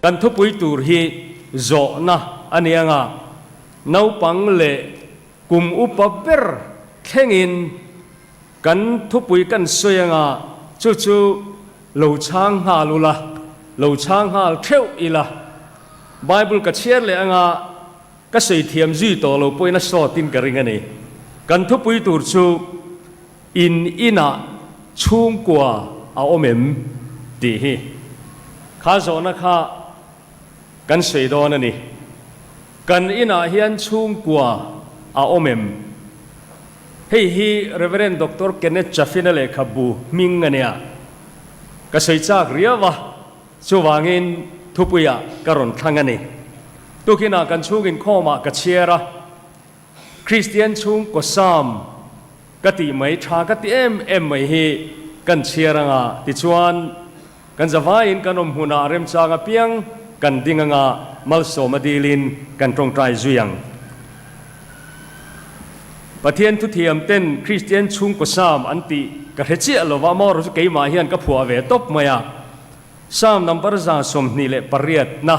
กันทุปุยตูร์ฮีโจนะอันนี้งาน้าปังเล่กุมอุปเปอร์เข่งินกันทุปุยกันสวยงาจู่ๆเหล่าช้างหาลุละเหล่าช้างหาเที่ยวอีละไบเบิลก็เชื่อเลยงาก็ใส่เทียมจุยตัวเราไปนัสโซตินกระริงนี่กันทุปุยตูร์จู่อินะชุ่มกว่าเอาอมดีฮีข้าโจนะคะกันสวยดอนนี่กันอินะเฮียนชุ่มกว่าเอาอมเฮ้ยฮีเรเวเรนด็อกเตอร์เคนเนตจัฟฟินเลขับบูมิงเนียก็สวยจากเรียวะชูวางินทุปุยะกรอนทั้งนี้ตุกินากันชูกินข้อมากัเชียระคริสเตียนชุงก็ซ้ำกติไม่ชากติไม่ฮีกันเชียร์งาติชวนกันจะว่าอินกันอมหุนาเริมจากเพียงกันดิ่งงามัลโซมาดีลินกันตรงใจจุยังประเทศทุเทียมเต้นคริสเตียนชุงก็ซ้ำอันติกระเทียลว่ามอรุสเกยมาเฮียนกับผัวเวตบมายาซ้ำนำปรจาสมนี่แหละปริยัตนะ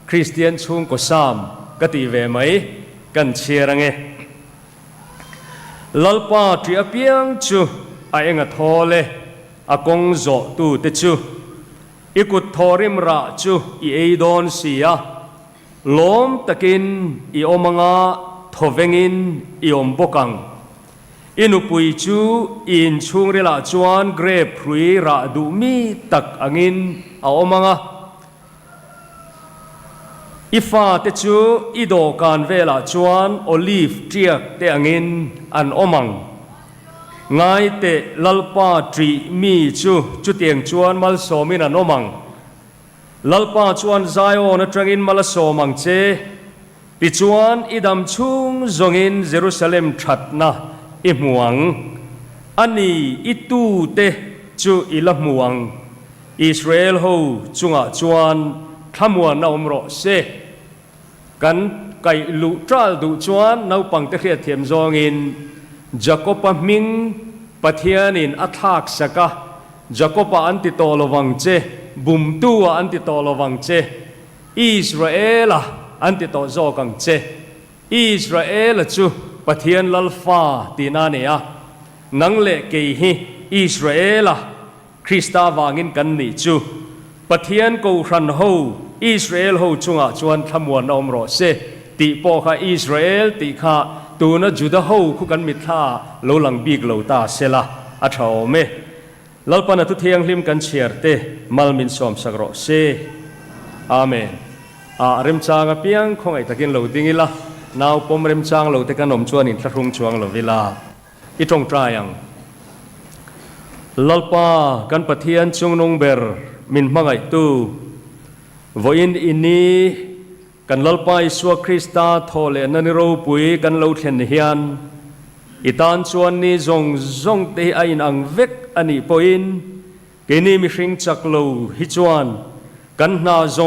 คริสเตียนชุงก็ซ้ำกติเวไหมกันเชียร์ไงลลปาทรีอเปียงจูไอเองทอเลอากงโจตูเตจูอีกุดทอริมระจูอีเอดอนเสียล้มตะกินอีอมังอาทเวงินอีอมบกังอินุปุยจูอินชุงเรลาจวนเกรพรุยระดูมีตักอังินอาอมังอาอีฟ้าเตจูอีโดการเวลาจวนโอลีฟเทียกเตอังินอันอมังไงเตลลปาทรีมีจูเตียงจวนมัลโซมินันอมังลลปาจวนไซโอนตรังอินมัลโซมังเจปิจวนอีดำชุงจงอินเยรูซาเล็มชัดนะอิมวังอันนี้อิตูเตจูอิลมวังอิสราเอลฮูจุงอาจวนขมวนนาอมรอเซกันไก่ลุตรัลดูจวนนาปังเตเขียเทียมจงอินจักรพมิงปะเทียนินอัฐากสกะจักรพอันติโตลวังเจบุมตัวอันติโตลวังเจอิสราเอลอันติโตโจกังเจอิสราเอลจูปะเทียนลลฟ้าตีนาเนียนังเละเกยฮีอิสราเอลคริสตาวางินกันนี่จูปะเทียนกูรันโฮอิสราเอลโฮจุงอาจวนขมวนอมรอเซติปอข้าอิสราเอลติข้าตูนจุดาโฮคุกันมิท่าโลลังบีกโลตาเซลาอัชาวเมลลปนัทุเทียงลิมกันเชียร์เตมัลมินสอมสักรอเซอาเมนเริมจางเปียงคงไอตะกินโลดิ้งอีละนาวปมเริมจางโลเตกันนมชวนอินทรุงชวงโลวิลาอีตรงตรายังลลปากันปะเทียนจุงนงเบอร์มินมังไอตูวอินอินีกันลลปาอิสวาคริสตาทอเลนันโรปุยกันโลเทนเฮียนอิตานชวนนี้จงเตไอนังเวกอันนี้ปอินเกนีมิริงจักโลฮิจวนกันนาจ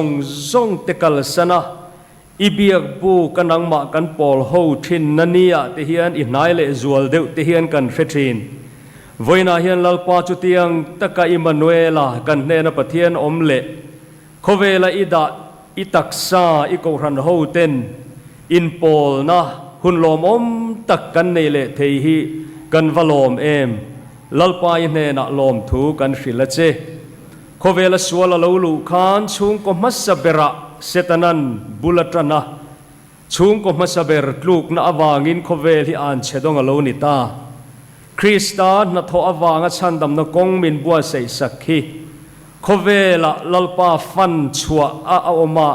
งเตกัลสนะอีเบียกบูกันนังมากันปอลโฮทินนันนียเตเฮียนอินไนเลจวลเดวเตเฮียนกันเฟทินวัยนาเฮียนลลปาจุติยังตะกาอิมานูเอลากันเนนปะเทียนอมเลโคเวลาอิดาอิตักซาอิโกรันโฮเตนอินปอลนะหุนลมอมตักกันเนเลเทฮีกันวลอมเอมลลปาอินเนนลอมทูกันฟิลเจโคเวลสวลลลูคานชุงก็มัสเบระเซตันันบุลตนะชุงก็มัสเบรลูกนาอวางินโคเวลีอันเชดงอโลนิตาคริสตานนาทออวางชันดำนกงมินบัวเสยสักขีโคเวลลลปาฟันชัวอาอมา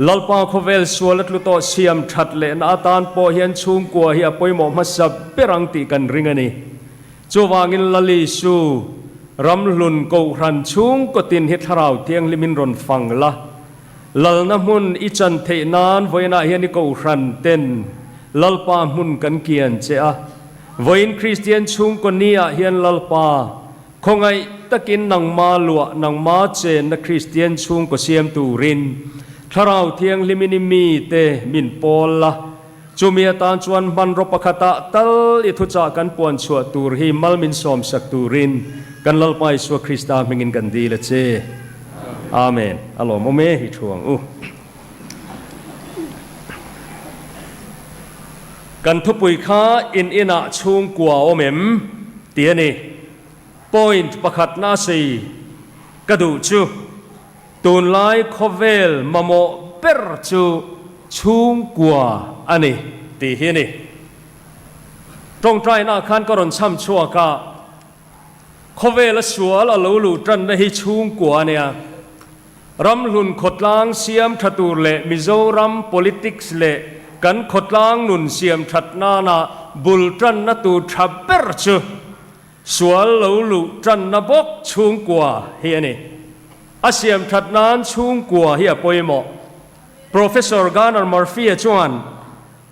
ลลปาโคเวลสวลลุโตเซียมชัดเลนอาตานปอเฮียนชุงกัวเฮียปอยโมมัสเบรังติกันริงนีจูวางินลลิสูรำลุนกูรันชุงก็ตินฮิตราวเทียงลิมินรอนฟังละลลน้ำมุนอิจันเทนานไว้นาเฮียนิกูรันเต้นลลปามุนกันเกียนเจ้าไว้นคริสเตียนชุงก็เนียเฮียนลลปาคงไอตะกินนังมาลัวนังมาเจนนักคริสเตียนชุงก็เสียมตูรินทราวเทียงลิมินิมีเตมินปอลละจูมีตานชวนมันรบปะคตะตัลอิทุจากกันปวนชัวตูรีมัลมินสอมสักตูรินกันลลปายสัวคริสตามิงินกันดีละเจ อาเมนอัลลอฮ์โมเมหิช่วงกันทุปุยค้าอินะช่วงกว่าโอเมมเตียนี่ point ประคัดนาซีกระดูจูตูนไลคเวลมาโมเปรจูช่วงกว่าอันนี้ตีเฮนี่ตรงใจหน้าขันก็รอนช้ำชัวกะคเวลชัวละลูลูจันได้ให้ช่วงกว่าเนี่ยรำลุนขดล้างเสียมทัตูเละมิโซรัม politics เละกันขดล้างนุนเสียมทัดนานาบุลจันนตูทับเปรจูสวนลูลูจันนบกช่วงกว่าเฮียนี่อาเสียมทัดนานช่วงกว่าเฮียปอยหมอ Professor Garner Murphy จวน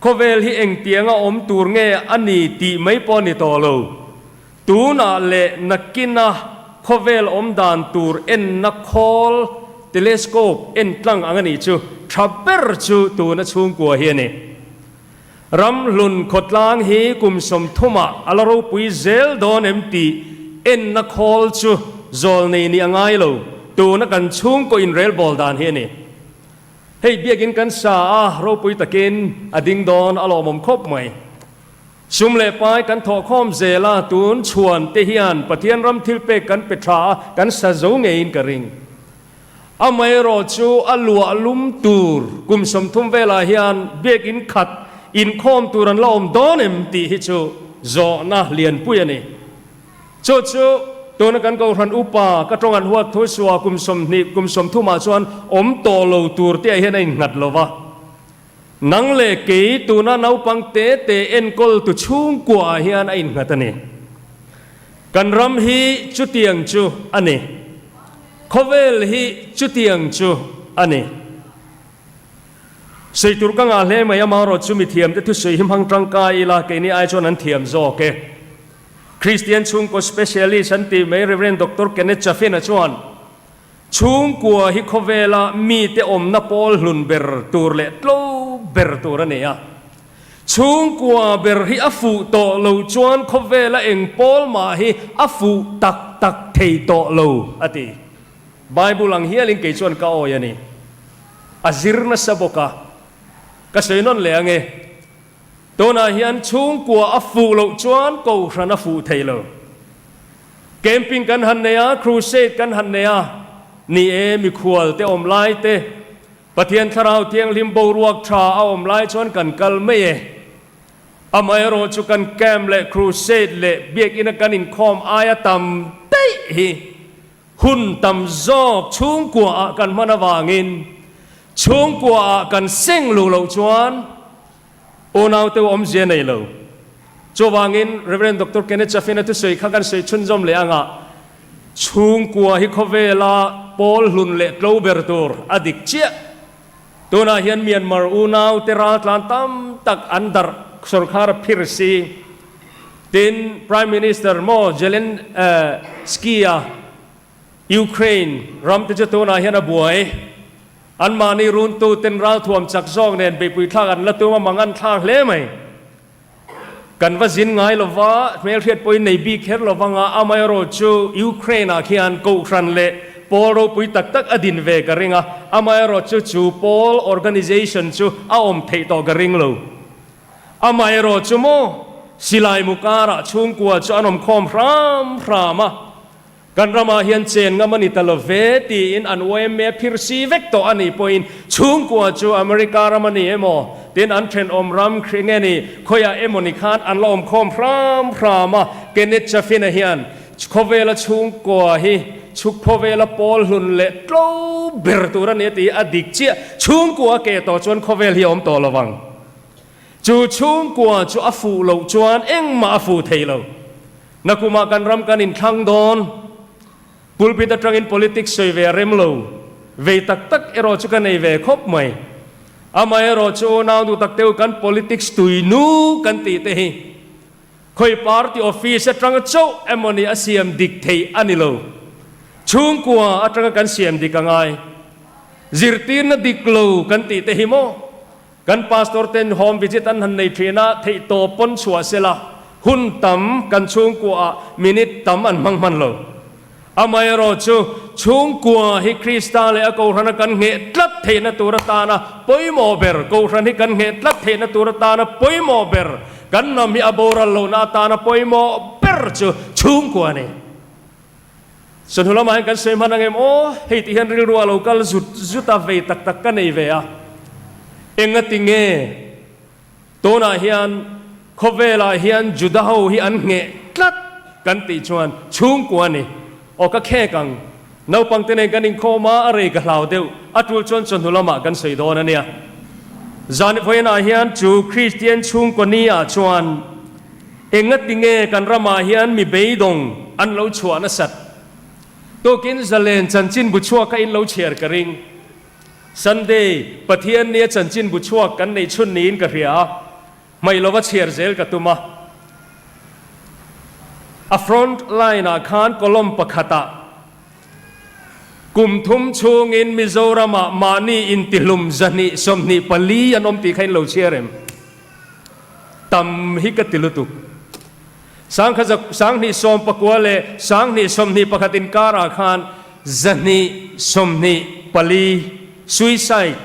คเวลที่เองเตียงอมตูร์เงอันนี้ตีไม่ปอนิตอโลตูน่าเละนักกินนะคเวลอมดานตูร์เอ็นนักคอลเทเลสโคปเอ็นตั้งอันนี้จูทับเปอร์จูตูน่าช่วงกว่าเฮียนี่รำลุนขดล้างฮีกุมสมทุมาอัลรูปุยเซลโดนเอ็มตีเอ็นนักคอลจูโซลนี่นี่ง่ายโลตูน่ากันช่วงก็อินเรลบอลดานเฮียนี่เฮ้ยเบียกินกันสาเราปุยตะกินอดิงดอนอลอมคบไหมชุมเล่ไปกันทอข้อมเซลาตูนชวนเทียนปะเทียนรำทิลเปกันเปทรากันสะโจงเงินกระริงอเมรอจูอลัวลุมตูร์กุมสมทุมเวลาเฮียนเบียกินขัดอินข้อมตูรันลอมโดนเอ็มตีฮิจูโจนะเลียนปุยนี่จูตัวนักการกรันอุปาก็ตรงกันหัวทุสวากุมสมนิกุมสมทุมาชวนอมโตโลตูร์เตียเฮนัยงัดโลวะนังเลกีตัวนั้นเอาปังเตเอ็นกอลตุช่วงกว่าเฮียนไอ้งัดนี่กันรำฮีจุดเตียงจูอันนี้คเวลฮีจุดเตียงจูอันนี้สิ่งตุรกังอาเลไม่ยามารอจูมิเทียมแต่ทุสิ่งหิมหังจังกายละเกนี่ไอชนันเทียมโจเกคริสเตียนชุงก็ specialist สันติไม่เรเวนด็อกเตอร์เกเนตจัฟฟินชวนชุงกัวฮิโคเวลามีเตอมนาโปลหุนเบอร์ตูร์เล่โลเบอร์ตูร์เนี่ยชุงกัวเบอร์ฮิอฟูโตโลชวนโคเวลาเองโปลมาฮิอฟูตักเทโตโลอติไบเบิลหลังเฮียลิงเกชวนก้าวยันี่อาซิร์นัสบกะก็เสยนนเลยไงตัวนาเฮียนชุงกัวอฟูโลจวนกูรันอฟูเทโลเกมปิ้งกันฮันเนียครูเซดกันฮันเนียนี่มีขวลเตอมไลเตปะเทียนทราวเทียงลิมโบรวกชาเอาอมไลชวนกันกัลเมยอเมโรจุกันแกมเละครูเซดเละเบียกอินกันอินคอมอายตัมเตฮีหุ่นตัมจอกชุงกัวกันมันวางินชุงกัวกันเซ็งลูโลจวนโอนเอาตัวอมเจนเลยจวางินเรเวนด็อกเตอร์เกเนตจัฟฟินตุสวยข้ากันสวยชุนจอมเลยอ่ะชุงกัวฮิโคเวลาโปลหุนเละโกลเบอร์ตูร์อดิกเชียตัวนาเฮียนเมียนมาร์อูนาวเตราตลันตัมตักอันดาร์สุรคาร์พิรซีติน Prime Minister โมเจเลนสกียยูเครนรัมติจตัวนาเฮียนบวยอันมาในรุ่นตัวเต็นราทวมจักซองเนี่ยไปปุยท่ากันแล้วตัวมามังอันท่าเล่ไหมกันว่าสินไงหรอวะเมื่อเทียบปุยในบีเคหรอวะงาอเมริกายูเครนอาคียนกูครันเล่ปอลปุยตักอดินเวกริงอ่ะอเมริกาจูปอล organization จูอาอมเทตอกริงโลอเมริกาโมสิลายมุการะชุงกัวจูอันอมคอมพรามะกันรามาเฮียนเจนงามันอิตาลเวตีอินอันเวมเมพิรซีเวกโตอันนี้พอยน์ชุงกัวจูอเมริการามันนี่เอโมเดินอันเทรนอมรัมคริงเงนี่ขอยาเอโมนิคานอันลอมคอมพรามะเกเนตจัฟฟินเฮียนโคเวลชุงกัวฮีชุกโคเวลปอลหุนเละโกลเบอร์ตูรันเนตีอดิกเชียชุงกัวเกตจวนโคเวลฮิอมโตระวังจูชุงกัวจูอฟูโลจวนเอ็งมาอฟูเทโลนักกุมากันรำกันอินทังดอนปุลปิดตรังอิน politics สวยเวรมโลเวตักเอโรจุกันในเวคบไหมอามาเอโรจูนาดูตักเตวกัน politics ตุยนูกันตีเตhiคอย party office ตรังโจเอมอนีอาเซียมดิกเทอันนี้โลชุงกัวตรังกันเซียมดิกังไงจิรตีนดิกโลกันตีเตหิโมกัน pastor เต็น home visit อันหันในทรีนาเทโตปนชัวเซลาหุ่นตั้มกันชุงกัวมินิตตั้มอันมังมันโล amai ro chu chung kwa hi krista le a ko rana kan nge tlat the na turata na poimo ber ko ran hi kan nge tlat the na turata na poimo ber kan nam hi abora lo na ta na poimo ber chu chung kwa ne son hula mai kan sem hanang em o hei ti han ri ru lo kal zuta ve tak tak kan nei ve a enga tinge to na hian khovela hian judaho hi an nge tlat kan ti chuan chung kwa ne o ka khe kang no pang tene kan in khoma are ka hlau deu atul chon chon hulama kan sei do na nia zan voina hian chu christian chung ko ni a chuan enga tinge kan rama hian mi beidong an lo chuan a sat to kin zalen chanchin bu chua ka in lo cher ka ring sunday pathian nia chanchin bu chua kan nei chun nin ka ria mai lo wa cher zel ka tuma a front line a khan kolom pakhata kum thum chung in Mizoram mani in tilum zani somni pali anom ti khain lo cherem tam hi ka tilutu sang ni som pakwale sang ni somni pakhatin kara khan zani somni pali suicide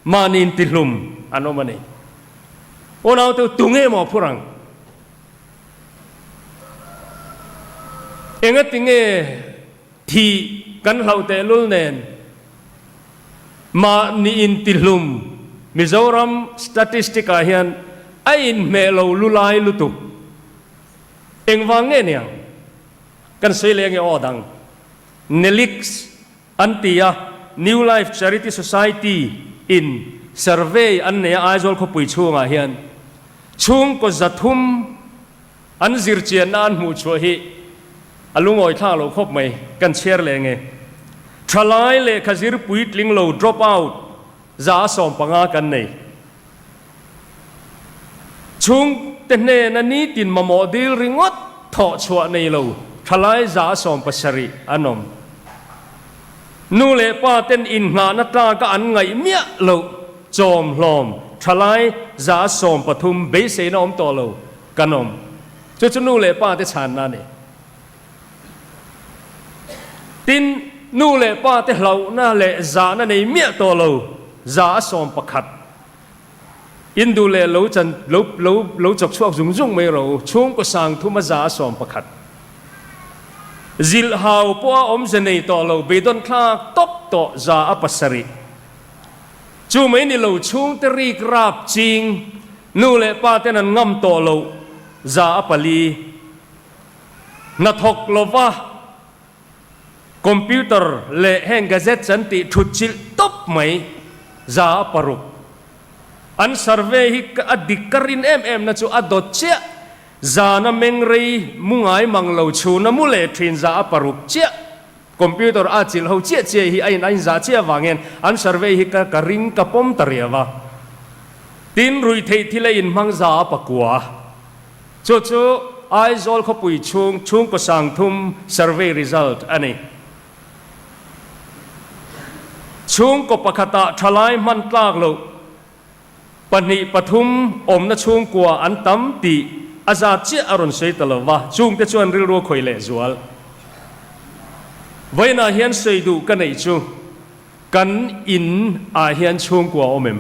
mani in tilum anomani onaw tu tunge mo phurang enga tinge thi kan haute lul nen ma ni in tilum Mizoram statistica hian ain me lo lulai lutu engwang nge nia kan seileng e odang Nelix antia New Life Charity Society in survey an ne aizol kho pui chunga hian chung ko zathum an zirchian an mu chu hi alungoi tha lo khop mai kan cher le nge thalai le khazir puit ling lo drop out za som panga kan nei chung te ne na ni tin ma model ringot tho chua nei lo thalai za som pasari anom nu le pa ten in nga na ta ka an ngai mia lo chom hlom thalai za som pathum be se nom to lo kanom chu nu le pa te chan na ne tin nu le pa te hlau na le za na nei mia to lo za som pakhat in du le lo chan lo chok chuak zung zung me ro chung ko sang thuma za som pakhat zil hau po om se nei to lo be don kha top to za apasari chu mai ni lo chung te ri krap ching nu le pa te nan ngam to lo za apali na thok lova computer le heng gazette chanti thuchil top mai za paruk an survey hi adikarin na chu adot che za na mengrei mungai manglo chu na mule thin za paruk che computer a chil ho che che hi ain za che wangen an survey hi ka karing ka pom tariawa tin rui thei thile in mang za pakwa chu aizol kho pui chung ko sang thum survey result ani chung ko pakhata thalai man tlak lo pani pathum om na chung kwa an tam ti aza che aron sei talawa chung te chuan ril ro khoi le zual voina hian sei du ka nei chu kan in a hian chung kwa omem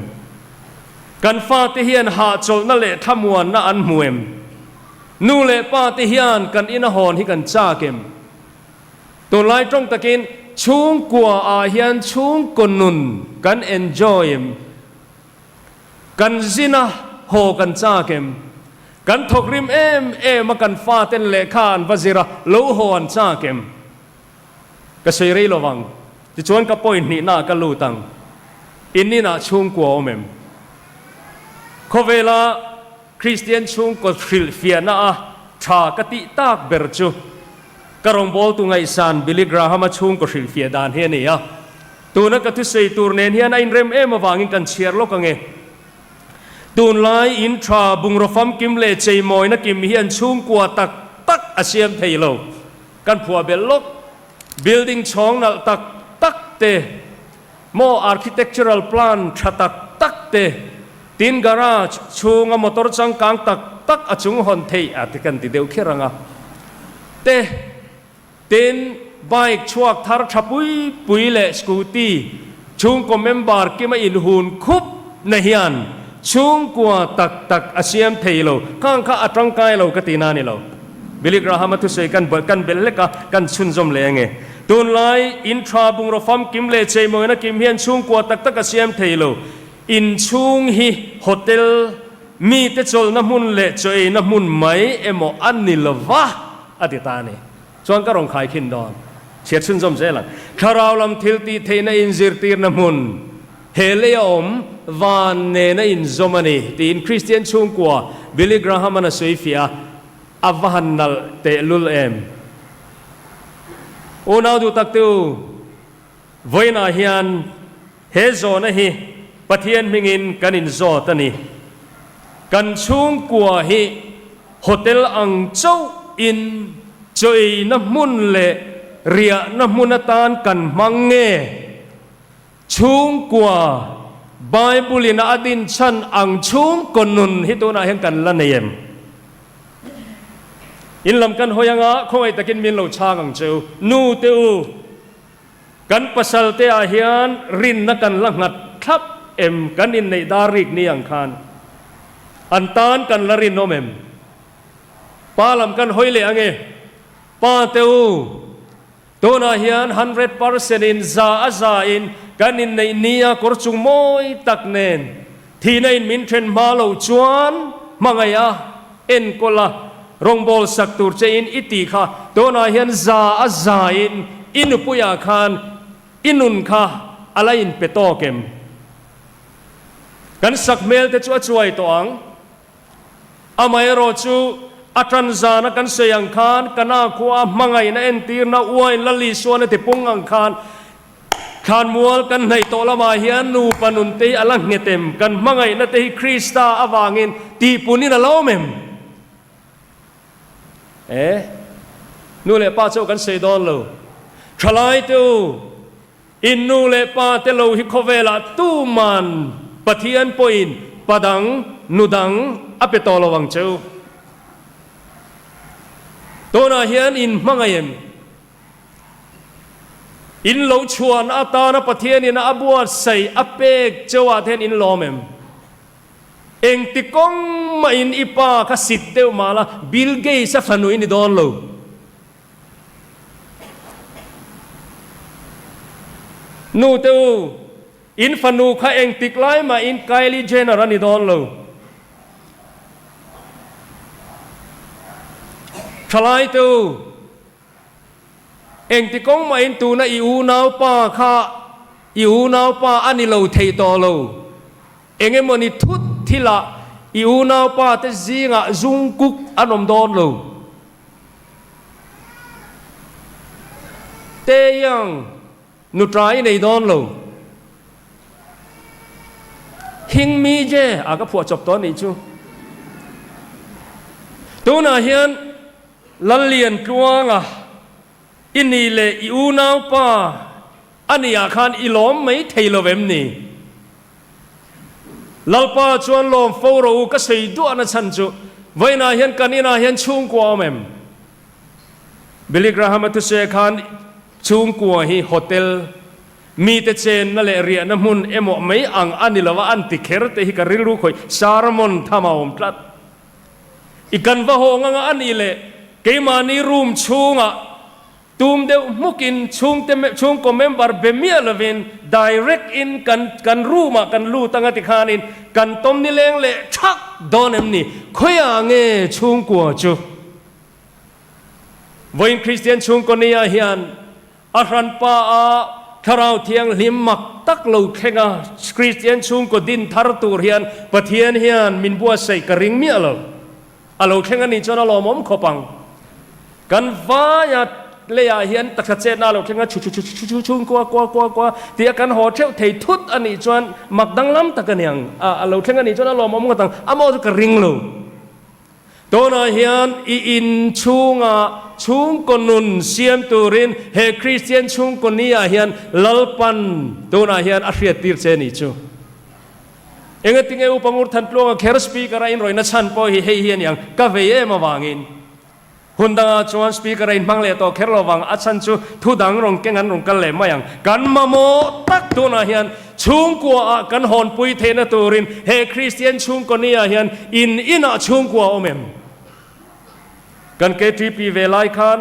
kan fa te hian ha chol na le thamuan na an muem nu le pa te hian kan in a hon hi kan cha kem to lai trong takin chung kwa a hian chung konun kan enjoy kan zina ho kan cha kem kan thokrim em kan fa ten le khan wazira lo ho an cha kem ka sei rei lowang ti chuan ka point ni na ka lu tang in ni na chung kwa omem khovela Christian chung ko thil fiana a tha ka ti tak ber chu karong bol tu ngai san Billy Graham chung ko thil fia dan he ni ya tu na ka tu sei tur nen hian in rem em awangin kan chiar lo ka nge tun lai in tha bung ro fam kim le chei moi na kim hian chung kwa tak tak asiam thei lo kan phua bel lok building chong nal tak tak te mo architectural plan tha tak tak te tin garage chunga motor chang kang tak tak achung hon thei atikan ti deu kheranga te tin ไบค์ชวกทาร์ทับปุยเล่สกูตี้ช่วงก็เมมบาร์กิมาอินหุนคุบนเฮียนช่วงกว่าตักอาเซียมเทโลข้างข้าอัตรังกายเรากตินานี่เราบิลิกราฮามาทุเซกันเบิกันเบลเล็กกันชุนจมเลงเงตุนไลอินทราบุงรฟัมกิมเลเชยมวยนะกิมเฮียนช่วงกว่าตักอาเซียมเทโลอินช่วงฮีโฮเทลมีแต่โจลน้ำมุนเละจอยน้ำมุนไหมเอโมอันนิลวะอติตานี่ส่วนก็รองขายขินดอนเฉียดชุนจมเจลังคาราวลำทิลตีเทนอินซิรตีร์น้ำมุนเฮเลอมวานเนนอินซอมานีตีอินคริสเตียนช่วงกว่าบิลลิกราฮัมมันสุยฟิอาอวานนัลเตลุลเอ็มโอนาดูตักติววัยนาฮิอันเฮโซนะฮีปะเทียนมิงินกันอินโซตันีกันช่วงกว่าฮีโฮเทลอังเจ้าอินจอยน้ำมุนเละเรียน้ำมุนตานกันมังเงช่วงกว่าไบเบิลนาอดินชันอังช่วงกนุนฮิตัวนาเห็นกันละเนียมอินลำกันหอยังคงไอตะกินมินเหล่าช้างอังเจ้านูเตอูกันปัสสาวะอาเฮียนรินนักกันลังหัดทับเอ็มกันอินในดาริกนี่อังคารอันตานกันละรินโนเมมปาลำกันหอยเลยอังเงปาเตอูตัวนาเฮียน100%อินซาอินกันอินในนี้กอร์จุงมอยตักเนนที่ในมินเทรนมาโลจวนมังไงเอ็นโกลารงบอลสักตูร์เจอินอิติค่ะตัวนาเฮียนซาอินอินุปุยาคานอินุนค่ะอะไรอินเปโตเกมกันสักเมลเตจวช่วยตัวอังอามัยโรจูอัตรันซานะกันเสียงคานกันอาความังไงนะเอ็นตีร์นะอวยละลีส่วนที่ปุ่งอังคานขานมัวกันในโตละมาเฮียนูปนุนตีอลังเงเต็มกันมังไงนะที่คริสตาอวางินตีปุนินะล้อมเอ็มนู่นเลยป้าเจ้ากันเสดอนโลทลายเต้าอินนู่นเลยป้าเตโลฮิโคเวลาตู้มันปะเทียนปอินปะดังนูดังอเปโตละวังเจ้าตัวนาเฮียนอินมังไงเอ็มอินโลชวนอาตานะปะเทียนอินอาบัวใส่อเปกเจ้าอาเทนอินล้อมเอ็มเองติกงมาอินอีป้าข้าสิทธิ์เดียวมาละบิลเกย์สัฟนุอินดอนโลนูเตออินฟนูข้าเองติกไลมาอินไกลีเจนรันอิดอนโลทลายเตอเองติกงมาอินตูนะอิอูนาวป้าข้าอิอูนาวป้าอันนี้โลเทตอโลเองมันนี่ทุดที่ละอิอูนาวป้าแต่ซีงะจุงกุกอันอมดอนโลเตยังนุตรายในดอนโลหิงมีเจอาก็ผัวจบตอนนี้จูตัวน่าเห็นละเลียนกลวงอินนี่เลยอิอูนาวป้าอันนี้อาคารอิลอมไม่เทลเวมนี่ลัลป้าชวนลมฟอรูก็ใส่ตัวนั้นฉันจูไว้น่าเห็นกันนี่น่าเห็นชุ่งกว่าเมมบิลิกราฮัมตุเซคานชุ่งกว่าฮีโฮเทลมีแต่เจนนั่นแหละเรียนน้ำมุนเอโมไม่อังอันนี้ละว่าอันติเคร์เตฮิการิลูคอยซาร์มอนทำเอาอมตัดอีกันว่าโหงอันนี้เลยเกมานีรูมชุ่งตูมเดียวมุกินชุ่งเต็มชุ่งก็เมมบาร์เบมียลวิน direct in กันรู้มากันรู้ตั้งติคานินกันต้มนี่เลงเละชักโดนเอ็มนี่ขยางเงชุ่งกว่าจูวันคริสเตียนชุ่งคนนี้เฮียนอารันป้าคาราวเทียงลิมมักตักโลกเข่งคริสเตียนชุ่งก็ดินทาร์ตูเฮียนปะเทียนเฮียนมินบัวใส่กระริงเมียเราโลกเข่งนี่จนอารมณ์ขปังกันฟ้าอย่าเลียเฮียนตักเจน่าเราเข่งชุ่งกว่าเตียกันหอเที่ยวเททุดอันนี้จนมักดังล้ำตะกันยังเราเข่งนี่จนอารมณ์ก็ตั้งอามอจะกระริงเราตัวนาเฮียนอินชุ่งคนนุนเสียมตูรินเฮคริสเตียนชุ่งคนนี้เฮียนลัลปันตัวนาเฮียนอาเซียติร์เซนิจูเองติงเอวปังอุทันปลวงเคร์สปีกระไรน์รอยนัชันพอเฮียนยังกาเวเอมาวางิน หุ่นดังจวนสปีกเกอร์อินบังเลโตเคโรวังอาชันจูทุดังรองเก่งอันรองกันเลยมาอย่างกันมาโมตักตัวนาเฮียนชุงกัวกันหอนปุยเทนตูรินเฮคริสเตียนชุงกนีเฮียนอินชุงกัวโอเมมกันเกทีปีเวลัยคัน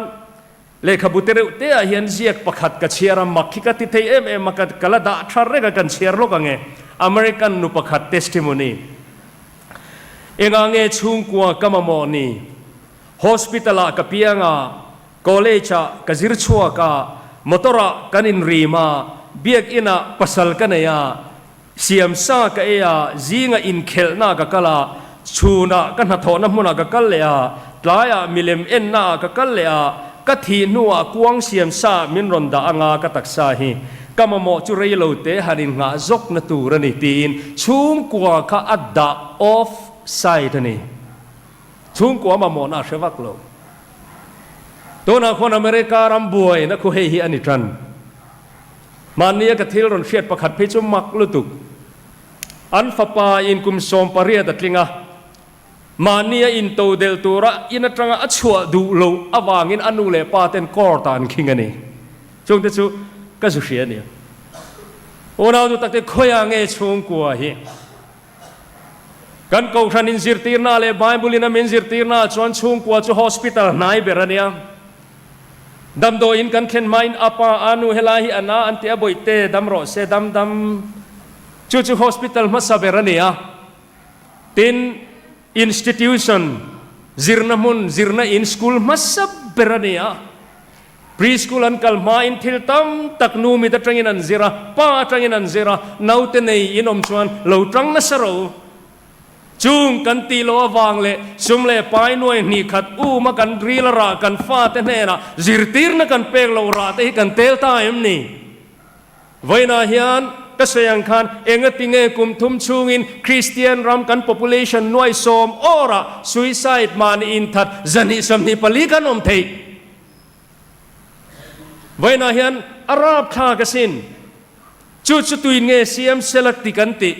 เลขบุตรเตะเฮียนเจียกประคัดกับเชียร์มักขิกติเทเอ็มมักกระดาษทาร์เรกันเชียร์โลกังเงอเมริกันนุประคัดเทสติโมนีเองเงชุงกัวกัมโมนีhospital ka pianga college ka zirchua ka motora kanin rima biak ina pasal kanaya siam sa ka ya zinga in khelna ka kala chuna kan hathona muna ka kalya tlaya milem enna ka kalya ka thi nuwa kuang siam sa min ronda anga ka taksa hi kamamo chu reilo te hanin nga zok na turani tin chung kwa ka adda off side niชุงกัวมาโมนาเชวักโลตัวนักคนอเมริการัมบวยนักคุเฮียนิทันมันนี่ก็ทิลรอนเฟียดประคัดพิจุมักลุตุกอันฟปาอินกุมสมปริยตัดลิงะมันนี่อินโตเดลตัวระอินตรังอัชวดูโลอวางินอนุเลปาเตนกอร์ตานคิงอันนี้จงเตจูก็สุเชียนี่โอนาดูตักเตขยังเงชุงกัวเฮกันกูขันอินซิร์ตีร์นาเลบายบุลินามินซิร์ตีร์นาจวนชุงกัวจูฮอสพิทอลนายเบรเนียดัมโดอินกันเข็นมาอินอาปาอานุเฮลาฮิอานาอันเตียบอยเตดัมโรเซดัมจูฮอสพิทอลมาซาเบรเนียตินอินสติทิวชันซิร์นามุนซิร์นาอินสคูลมาซาเบรเนียพรีสคูลอันกัลมาอินทิลตัมตักนูมิตะตรังอินันซิระป้าตรังอินันซิระนาอุเตเนยอินอมชวนเหลาตรังนัสโรจุงกันตีโลวางเลสุมเลปายนวยนี่ขัดอูมากันรีลรากันฟาเตเนนะจิรตีร์นกันเปกโลราเตกันเตลตาเอ็มนี่ไว้นาเฮียนก็เสียงคันเองติงเงกุมทุมชุงอินคริสเตียนรำกัน population นวยสมอระ suicide มานอินทัดจันิสมนิปลีกันอมเทไว้นาเฮียนอาราบข้ากสินจุดตุยเงเสียมเซลักติกันติ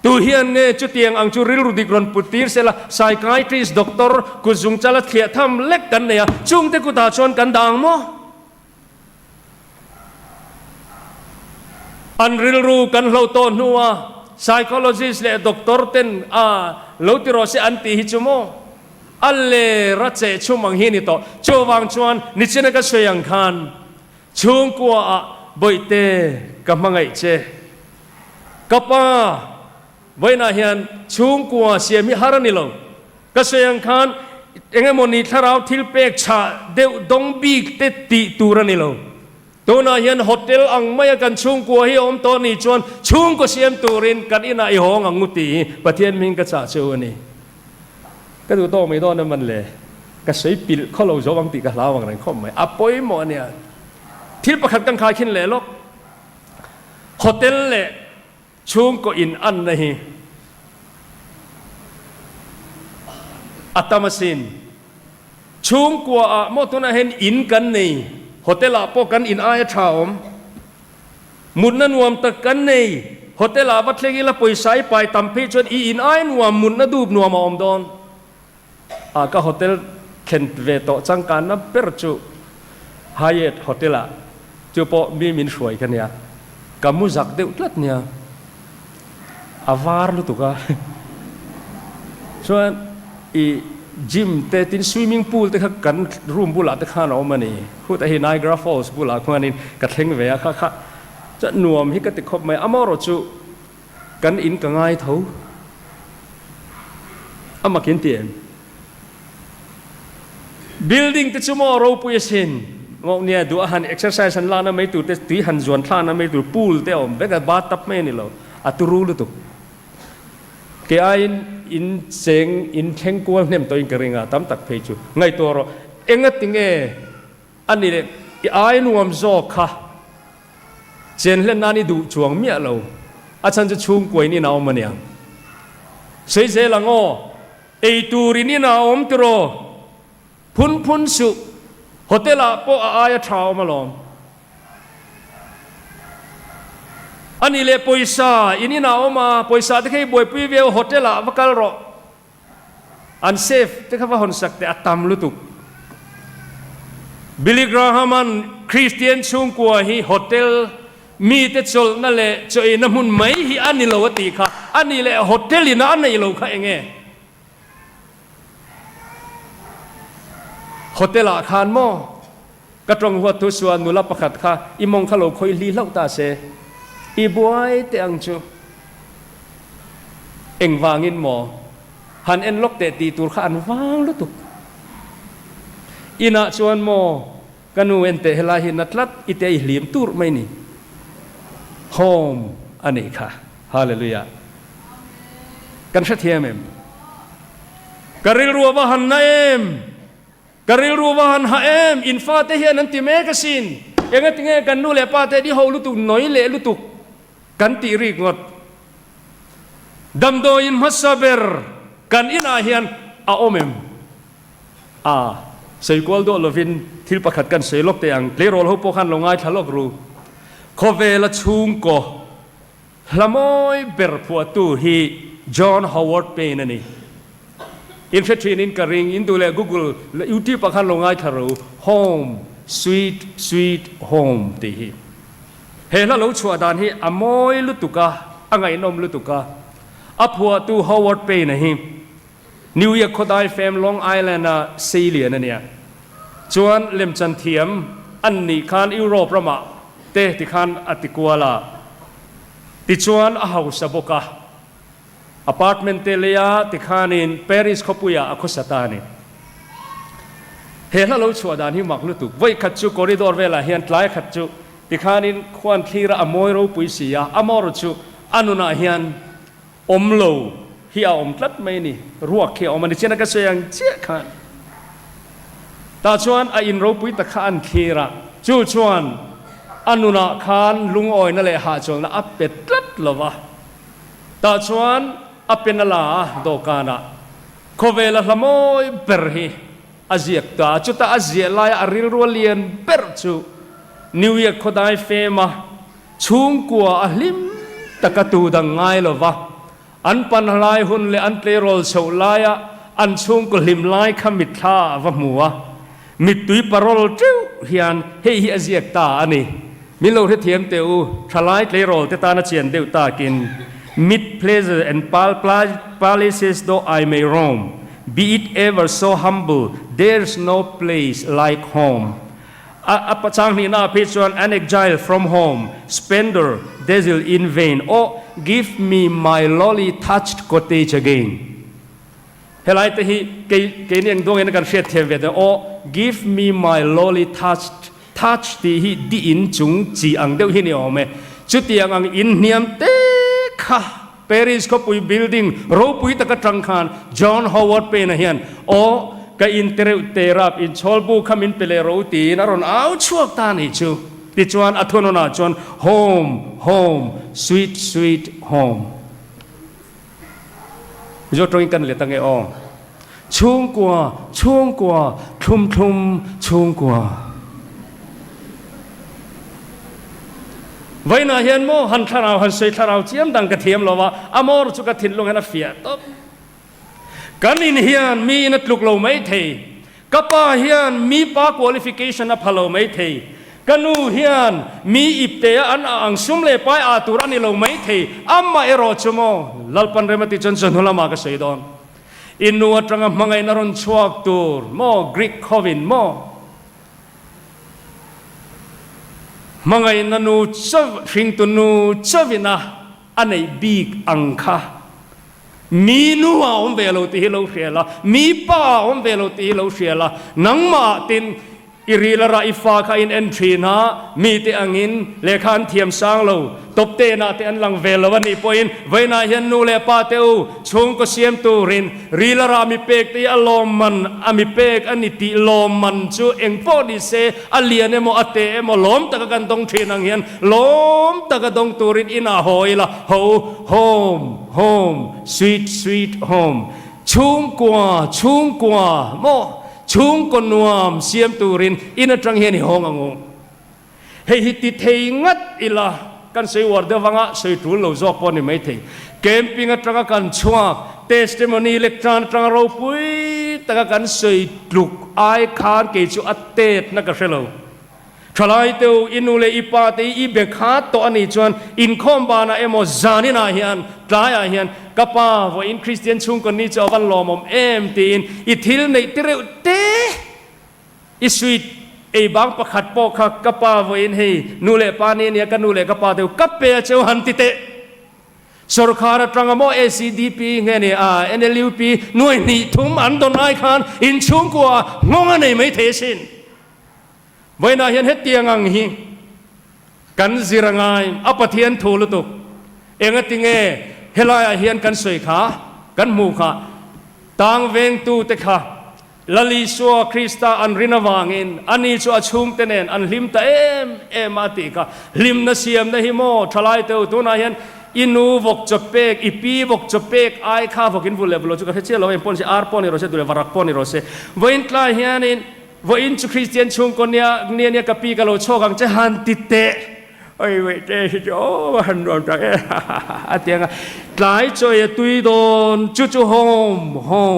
tu hian nge chu tiang ang chu ril rudik ron putir sela psychiatrist doctor ku zung chalat khia tham lek kan ne chung te ku ta chon kan dang mo an ril ru kan lo to nuwa psychologist le doctor ten lo ti ro se anti hi chu mo alle ra che chu mang hi ni to chu wang chuan ni chena ka soyang khan chung kwa boite ka mangai che kapaไว้นาเฮียนชุงกัวเสียมิฮารานิโลก็เสียงคันเองมนี่ถ้าเราทิลเปกชาเดวดงบีกเตติตูรานิโลตัวนาเฮียนโฮเทลอังไม่กันชุงกัวฮิอมตัวนี้จวนชุงก็เสียมตูรินกันอินาอิหงอังมุตีประเทศมิงก็จะเชื่อนี่ก็ดูโตไม่โตนั่นมันเลยก็ใช้ปิลเขาเราจะวังตีกับเราวังอะไรเขาไม่อัปปอยหมดเนี่ยทิลประคัดกันขายขึ้นเลยลูกโฮเทลเลยชุงก็อินอันนี่อัตมาสินชุงกัวมอตุนะเห็นอินกันนี่โฮเทลปกันอินอายชาวมุนนันวมตะกันนี่โฮเทลวัดเล็กละปุยใช้ไปตำพิจนอินอายนวมมุนนัดูบนวมอมดอนก็โฮเทลเข็นเวโตจังการนับเปิดจูไฮเอทโฮเทลจูปอมีมินสวยกันเนี่ยกัมุจักเดือดเนี่ยอาวาร์ลุตุกะส่วนอีจิมเตตินสวิมมิ่งพูลเตะกันรูมบุลาเตะข้านอมันนี่คู่แต่เห็นไนกราฟอลส์บุลาคนนี้กัดเฮงเวียค่ะจะหน่วมฮิกติคบไม่อามอรจูกันอินกังไงเท่าอามากินเตียน building ติดชั่วโมงเราปุยสินงอกเนี่ยดูอาหาร exercise หันล้านไม่ตัวเตะตีหันจวนท่านะไม่ตัวพูลเตะอมเบกบาตับไม่นี่เราอัตุรูลุตุเกี่ยอินเซงอินเข่งกวนเนี่ยตัวอินกระริงตั้มตักเพจูไงตัวเราเองก็ติงเออันนี้เลยไอ้นวมโซค่ะเจนเล่นนั่นนี่ดูจวงเมียเราอาจารย์จะชุ่มกวยนี่นาอมมันเนี่ยเสียเสียละง้อไอตูรินี่นาอมตัวเราพุนสุโฮเทลปออายชาวมาลองอันนี้เลยปอยซาอินี่นาออกมาปอยซาที่เคยบวยปีเวลโฮเทลวักลรออันเซฟที่เขาว่าหอนสักแต่อัตตามลุตุก บิลลี่กราฮัมันคริสเตียนช่วงกว่าฮีโฮเทลมีแต่จลนั่นแหละจอยน้ำมันไม่ฮีอันนี้เราตีค่ะอันนี้แหละโฮเทลนี่นะอันนี้เราค่ะเองโฮเทลอาคารโม่กระตรงหัวทุส่วนนุลประคัดค่ะอีมงขลุ่ยลีเล่าตาเสอีบวยเตียงจูเอ็งวางินหมอหันเอ็นล็อกเตตีตูร์ขันวางลุตุกอินาชวนโมกันนูเอ็นเตเฮลาหินัตลัดอิเตอิลิมตูร์ไม่นี่โฮมอันนี้ค่ะฮาเลลูยากันชัดเทียมเอ็มกริลรัววาหันนาเอ็มกริลรัววาหันฮาเอ็มอินฟาเตเฮียนันติเมกสินเอ็งติเงกันนูเลปาเตดิฮาวลุตุกน้อยเลลุตุกกันตีริกงดดัมโดอินมัสซาเบอร์กันอินอาเฮียนอาโอเมมใส่กอลโดลวินทิลประคัดกันใส่ลกเตียงเลโรลหุบขันลงง่ายทะลกรูโคเวลชุงโกละมอยเบอร์พัวตูฮีจอห์นฮาวาร์ดเปนนี่อินเฟตรีนินกริงอินดูเลกูเกิลยูทิลประคันลงง่ายทะรูโฮมสวีทโฮมตีฮีเฮล่าลูชัวดานฮีอมอยลุตุกะอังไงนมลุตุกะอัพวัวตูฮาวาร์ดเปนนี่นิวยอร์กโคดายเฟมลองไอแลนด์ซีเลียนั่นเนี่ยจวนเล่มจันเทียมอันนี้คานยุโรปประมาเตติคานอติกัวลาติจวนอาหาวสบกะอพาร์ตเมนต์เตลียติคานินปารีสขปุยาอคุสตานิเฮล่าเราชัวดานที่มักลุตุไว้ขัดจูคอริดอร์เวลาเฮียนไลขัดจูติคานินควันทีระอมอยรูปุยสียอมอรุจูอนุนาเฮียนอมโลฮีอาอมตัดไม่นี่รัวเขียวมันดิฉันก็เสียงเจ๊ขันตาชวนอินรูปุยตะขานคีระจูชวนอนุนาขานลุงอ้อยนั่นแหละหาชวนนะอัปเป็ดตัดละวะตาชวนอัปเป็นละโดกานะโคเวลละมอยเบอร์ฮีอาเซียตาจุดตาอาเซียลายอาริลรัวเลียนเบอร์จูนิวยอร์กโคดายเฟมาชุงกัวอลิมตะกตูดังไงละวะอันปันลายหุ่นเลอันเตโรลโชลายอันชุงกุลิมลายขมิดท่าวะมัวมิดตุยปารอลจิ้วเฮียนเฮียเซียกตาอันนี้มิโลเทียมเตอูทลายเตโรลเตตานาเชียนเดวตากิน mid pleasure and palaces though I may roam be it ever so humble there's no place like home apa chang ni na picture an exile from home spender dazzle in vain oh give me my lowly touched cottage again helai te hi ke ni ang dong en kan fiat the ve oh give me my lowly touch ti hi di in chung chi ang deuh hi ni ome chu tiang ang in niam te kha Paris ko pui building ro pui ta ka tang khan John Howard pe na hian oh ka in terap in cholbu khamin pele ro ti na ron au chuak ta ni chu ti chuan athono na chuan home sweet home jo tong kan le tang e ong chung kwa thum chung kwaไว้นาเฮียนโมหันทาราวหันเสยทาราวเจียมดังกระเทียมเราว่าอมอร์จุกทินลงให้นับเฟียตบกันอินเฮียนมีนัดลุกเราไม่เทกับป้าเฮียนมีป้า qualification นับพะเราไม่เทกันนูเฮียนมีอิบเตอันอังซุมเลป้ายอาตุรันิเราไม่เทอัมมาเอโรชโมลัลปันเรมติจนหุลามากระเสยดอนอินนัวตรังมังไงนรนชวกตูร์โมกรีกโควินโมมังไงนันูชอบฟิงตุนูชอบวินะอันไหนบีกอังคามีนัวอมเวลตีเราเสียละมีป้าอมเวลตีเราเสียละนังมาตินอิริลาราอิฟาคาอินเอนทรีนะมีเตอังอินเลขานเทียมสร้างเราตบเตนาเตอันลังเวลวันนี้พออินเวนาเห็นนูเลปาเตอูชงก็เสียมตูรินริลารามีเปกตีอลอมมันอามีเปกอันนี้ตีลอมมันจูเอ็งพอดีเซอเลียนเอโมอเตเอโมล้อมตะกันตรงเทนังเห็นล้อมตะกันตรงตูรินอินาหอยละโฮมสวีทโฮมชุงกว่าโมชุงคนนวมเสียมตูรินอินตรังเฮนิฮองงงเฮฮิติเทงัดอิละกันเสียวอร์เดวังะเสียตูโลจอกปอนี่ไม่เทเกมปิ้งตรังกันชัวเทสติโมนีเล็กทรานตรังเราปุย ตะกันสวยลุกไอคานเกจูอัตเตตนักเชลล์ทลายเตียวอินูเลอีปาเตอีเบคาตัวอันนี้จวนอินคอมบานาเอโมจานินาเฮียนตายเฮียนกับป้าว่าอินคริสเตียนชุงคนนี้จะวันลอมเอ็มตีนอิทิลในติเรวเตอิสวิตไอบางประคัดปอกขักกับป้าว่าอินเฮนูเลปานีเนี่ยกันนูเลกับป้าเตียวกับเปียเจ้าหันติเตสรคาร์ตรังอโมเอซีดีพีเงี้ยเนี่ยเอ็นเอลิวพีหน่วยนี้ทุ่มอันตนายคานอินชุงกัวงงอันนี้ไม่เทสินไว้นาเห็นเฮตียงังฮีกันจิรังไงอปะเทียนทูลุตุกเองติงเอเฮลายเฮียนกันสวยขากันมูขาต่างเวงตูเตขาลลิชัวคริสตาอันรินาวางินอันนี้ชัวชุงเตเนนอันลิมตาเอมาติกาลิมนาเซียมนะฮิโมทลายเตวตัวนาเห็นอินูวกจบเปกอีปีวกจบเปกไอข้าวกินบุลเลบโลจุกเชลเราเอ็มปอนเซอาร์ปอนิโรเซดูเลวารักปอนิโรเซเวนคลายเฮียนินว่าอินจูคริสเตียนชุงคนเนี่ยกับปีกะโลโชกังจะหันติเตะไอ้เวเตชิโอหันรอนจังอาเตียงหลายจอยตุยโดนจู่โฮ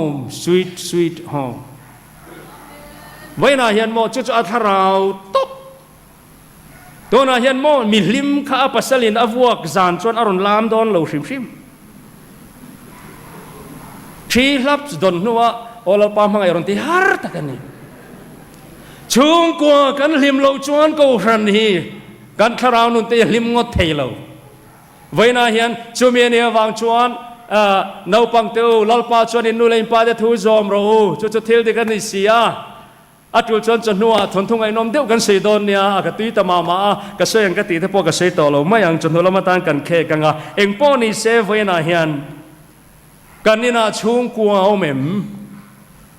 มสวีทโฮมไว้น่าเห็นโมจู่อัธราวตบตัวน่าเห็นโมมีลิมข้าปัสลินอวกจานจนอรุณลามโดนเหลาชิมชีลับดนนัวโอลปามหังไอรอนที่ฮาร์ตกันนี่ชุงกัวกันลิมเหลาจวนกูรันฮีกันทราวนุนเตยลิมงดเทลไว้น่าเห็นจูเมียเนียวางจวนนาปังเตวลลปาจวนอินูเลนปาเดทูจอมโรจู่เทลดิกันนิเซียอัตุลจนจนัวทนทุงไอ้นมเดียวกันสีดอนเนี่ยกตีตมาก็เสียงกตีที่พวกก็เสียต่อเราไม่ยังจนหัวละมาตั้งกันเคกันอ่ะเอ็งป้อนี่เซฟไว้น่าเห็นกันนี่น่าชุงกัวเอาเหม็ม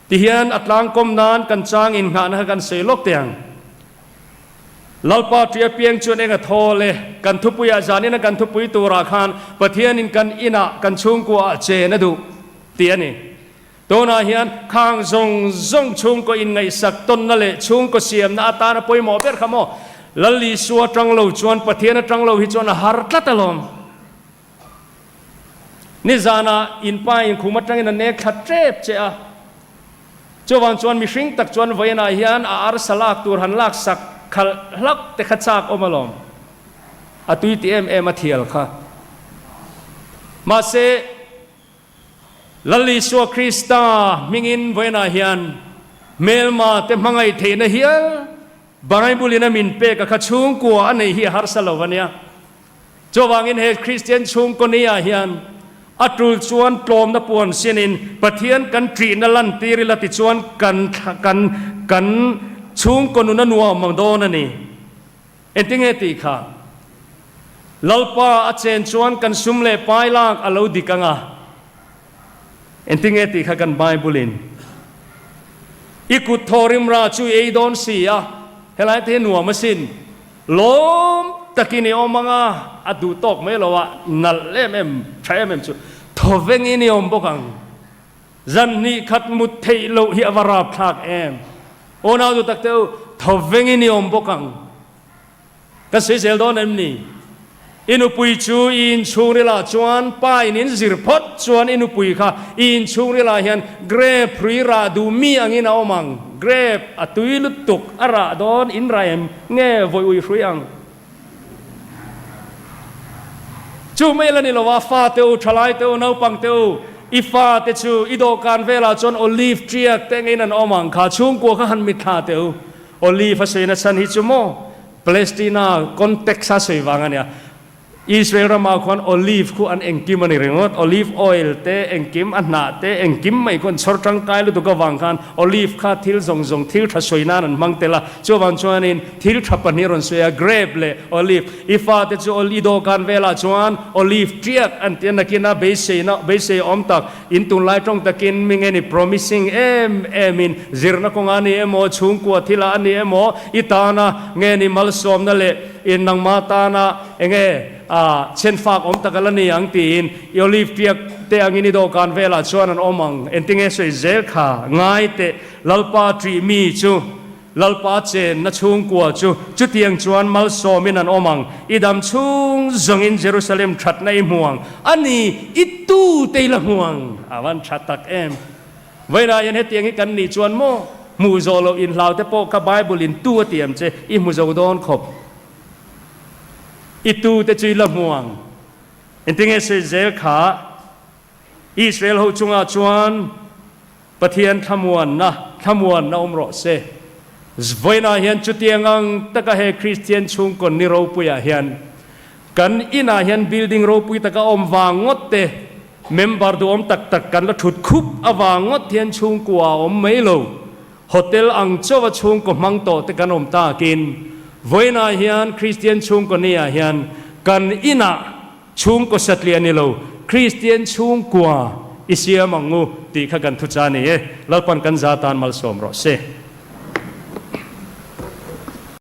ที่เห็นอัตลังกมนานกันจางอินหานะกันเสียลกเตียงลลปาเทียเปียงจวนเองก็โทเลยกันทุปุยอาจารย์นี่นะกันทุปุยตัวราคานปะเทียนินกันอินะกันชุงกัวเจนะดูเตียนี่ตัวน่าเห็นข้างจงชุงก็อินไงสักต้นนั่นแหละชุงก็เสียมนาตานะปอยหมอเปิดขโมลลิสัวจังเราจวนปะเทียนจังเราฮิจวนฮาร์ตละตลอมนี่จานะอินป้ายอินคุมัดจังอินเนขัดเจ็บเจ้าจวนจวนมีสิ่งตักจวนไว้น่าเห็นอาร์สลักตัวหันลักสักขลักแต่ขัดจากออกมาลมอตุยตีมาเทียลค่ะมาเซลลิสัวคริสตามิงินไว้น่าเห็นเมลมาเต็มมังไอเทนเฮียบางไอบุลินามินเปกะขชุงกัวอันนี้เฮียฮาร์สลวันเนียจวางอินเฮคริสเตียนชุงคนนี้เฮียนอัตรุชวนปลอมนับปวนเสียนินปะเทียนกันตรีนลันตีริลติชวนกันชุงคนนั้นนัวมังโดนนี่เอ็นติงเอติค่ะลลปาอาเจนชวนกันซุมเล่ปายลากอลาวดิกังอ่ะเอ็นติงเอติค่ะกันไบเบิลินอีกุดทอริมราชูเอดอนเสียเฮลัยเทนัวมาสินล้มตะกินีอมังอ่ะอดูตอกไม่รู้ว่านัลเล่มใช่ไหมชูทอเวงินีอมบกังจันนี่ขัดมุดเทโลฮิอวาราพลากโอ้นาดูตักเต้าทวีงินิอมบกังก็เสียเซลดอนเอ็มนี่อินุปุยจูอินชูริลาจวนป้ายนินซิรพดจวนอินุปุยค่ะอินชูริลาเฮียนเกรปรีราดูมีอังอินเอามังเกรปอตุยลุตุกอาราดอนอินไรเอ็มเง่วอยอุยฟรีอังจูไม่ละนี่ละว่าฟาเตวทลายเตวนาปังเตวอีฟ้าเตจูอีโดการเวลาจนโอลีฟเจียกเตงไอ้นั่นอมังขาชุงกัวข้าหันมิดขาเตวโอลีฟเสนสันฮิจุโมปาเลสไตนาคอนเท็กซัสเววังอันเนี้ยอิสราเอลมาคนโอลีฟคู่อันเอ็งกิมมันเรื่องว่าโอลีฟออยล์เตเอ็งกิมอันนาเตเอ็งกิมไม่คนชดจังกายลุตุกวังกันโอลีฟข้าทิลซงทิลทัศวยนานันมังเตล่าจวนจวนนินทิลทับปนิรอนสวยเกรบเลยโอลีฟอีฟ้าเตจูโอลีโดการเวลาจวนโอลีฟเจียกอันเตียนกินนะเบสเซอมตักอินตุนไลตรงตะกินมิงเงิน promising มินจิรนักงานนี่โมชุงกัวทิลาอันนี่โมอิตานะเงินมัลสอมนั่นแหละอินนังมาตานะเองเช่นฝากอมตะกันละนี่อังตีนโอลีฟเปียกเตอังอินิโดการเวลาชวนนันอมังเอ็นติงเอสวยเซลค่ะง่ายเตลลปาทรีมีจูลลปาเจนนัชุงกัวจูจุดยังชวนมัลโซมินันอมังอีดำชุงจงอินเยรูซาเล็มชัดในห่วงอันนี้อิตูเตละห่วงอาวันชัดตัก เวลายันเหตุยังกันนี่จวนโมมูโซโลอินลาวแต่โปกับไบเบิลอินตัวเตรียมเจอิมูโซโดนขบอิตูแต่จุยละม่วงอินทิงเอเซเซลขาอิสราเอลหูจงอาจวนปะเทียนขมวนนะอมรอเซเวนาเฮียนจุดเตียงังตะกะเฮคริสเตียนชุงคนนิโรปุยาเฮียนกันอินาเฮียนบิลดิ้งโรปุยตะกะอมวางงดเตเมมบาร์ดูอมตักกันละถุดคุบอวางงดเทียนชุงกัวอมไม่โลโฮเทลอังเจ้าชุงก็มังโตตะกันอมตากินเวนาเฮียนคริสเตียนชุงคนนี้เฮียนกันอินาชุงก็สัตเลียนิโลคริสเตียนชุงกัวอิเสียมังงูตีขกันทุจานี่แล้วปันกันซาตานมัลสมรอเซ